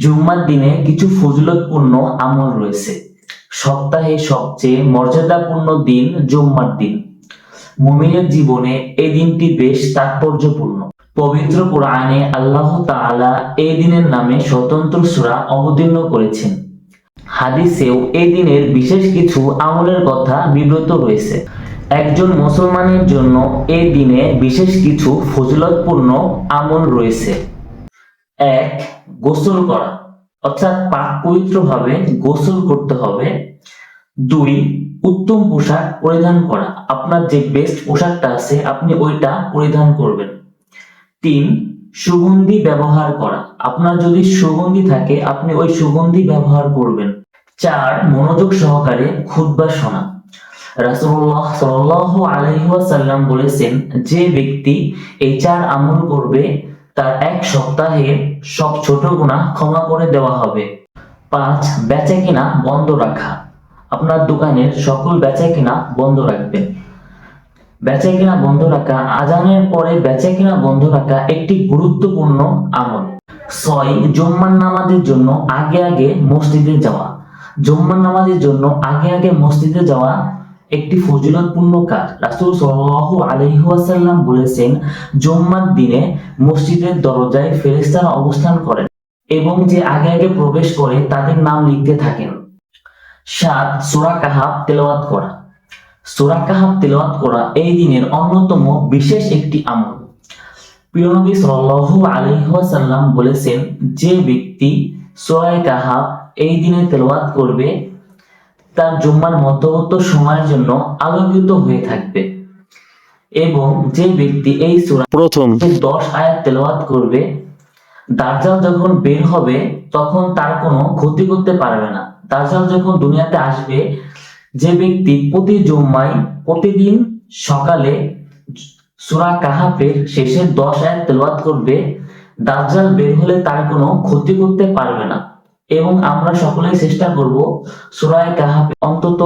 জুম্মার দিনে কিছু ফজিলতপূর্ণ আমল রয়েছে। সপ্তাহে সবচেয়ে মর্যাদাপূর্ণ দিন জুম্মার দিন। মুমিনের জীবনে এই দিনটি বেশ তাৎপর্যপূর্ণ। পবিত্র কোরআনে আল্লাহ তাআলা এই দিনের নামে স্বতন্ত্র সূরা অবতীর্ণ করেছেন। হাদিসেও এই দিনের বিশেষ কিছু আমলের কথা বিবৃত হয়েছে। একজন মুসলমানের জন্য এই দিনে বিশেষ কিছু ফজিলতপূর্ণ আমল রয়েছে। 1. গোসল করা, অর্থাৎ পাক পবিত্রভাবে গোসল করতে হবে। 2. উত্তম পোশাক পরিধান করা, আপনার যে বেস্ট পোশাকটা আছে আপনি ওইটা পরিধান করবেন। 3. সুগন্ধি ব্যবহার করা, আপনার যদি সুগন্ধি থাকে আপনি ওই সুগন্ধি ব্যবহার করবেন। 4. মনোযোগ সহকারে খুতবা শোনা। রাসূলুল্লাহ সাল্লাল্লাহু আলাইহি ওয়াসাল্লাম বলেছেন, যে ব্যক্তি এই 4 আমল করবে তার এক সপ্তাহের সব ছোট গুনাহ ক্ষমা করে দেওয়া হবে। 5. বেচাকেনা বন্ধ রাখা, আপনার দোকানের সকল বেচাকেনা বন্ধ রাখবেন। বেচাকেনা বন্ধ রাখা, আজানের পরে বেচাকেনা বন্ধ রাখা একটি গুরুত্বপূর্ণ আমল। 6. জুম্মার নামাজের জন্য আগে আগে মসজিদে যাওয়া। জুম্মার নামাজের জন্য আগে আগে মসজিদে যাওয়া একটি ফজিলতপূর্ণ কাজ। রাসূল সাল্লাল্লাহু আলাইহি ওয়াসাল্লাম বলেছেন, জুম্মার দিনে মসজিদের দরজায় ফেরেশতারা অবস্থান করেন এবং যে আগে আগে প্রবেশ করে তাদের নাম লিখতে থাকেন। 7. সূরা কাহাফ তেলাওয়াত করা। সূরা কাহাফ তেলাওয়াত করা এই দিনের অন্যতম বিশেষ একটি আমল। প্রিয় নবী সাল্লাল্লাহু আলাইহি ওয়াসাল্লাম বলেছেন, যে ব্যক্তি সূরা কাহাফ এই দিনে তেলাওয়াত করবে তার জুম্মার মধ্যবর্তী সময়ের জন্য আলোকিত হয়ে থাকবে, এবং যে ব্যক্তি এই সূরা প্রথম 10 আয়াত তেলাওয়াত করবে দাজ্জাল যখন বের হবে তখন তার কোনো ক্ষতি করতে পারবে না। দাজ্জাল যখন দুনিয়াতে আসবে, যে ব্যক্তি প্রতি জুম্মায় প্রতিদিন সকালে সূরা কাহাফের শেষের 10 আয়াত তেলাওয়াত করবে, দাজ্জাল বের হলে তার কোনো ক্ষতি করতে পারবে না। এবং আমরা সকলেই চেষ্টা করব সূরা কাহাফে অন্তত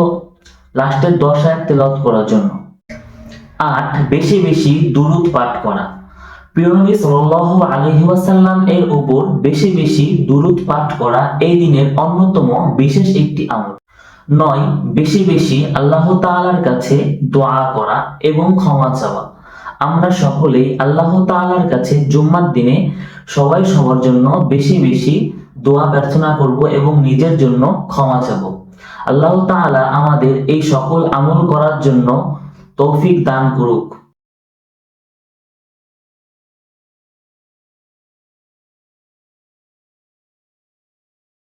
লাস্টের 10 আয়াত তেলাওয়াত করার জন্য। 8. বেশি বেশি দুরূদ পাঠ করা। প্রিয় নবী সাল্লাল্লাহু আলাইহি ওয়াসাল্লাম এর উপর বেশি বেশি দুরূদ পাঠ করা এই দিনের অন্যতম বিশেষ একটি আমল। 9. বেশি বেশি আল্লাহ তাআলার কাছে দোয়া করা এবং ক্ষমা চাওয়া। আমরা সকলেই আল্লাহ তাআলার কাছে জুম্মার দিনে সবাই সবার জন্য বেশি বেশি দোয়া প্রার্থনা করব এবং নিজের জন্য ক্ষমা চাবো। আল্লাহ তাআলা আমাদের এই সকল আমল করার জন্য তৌফিক দান করুক।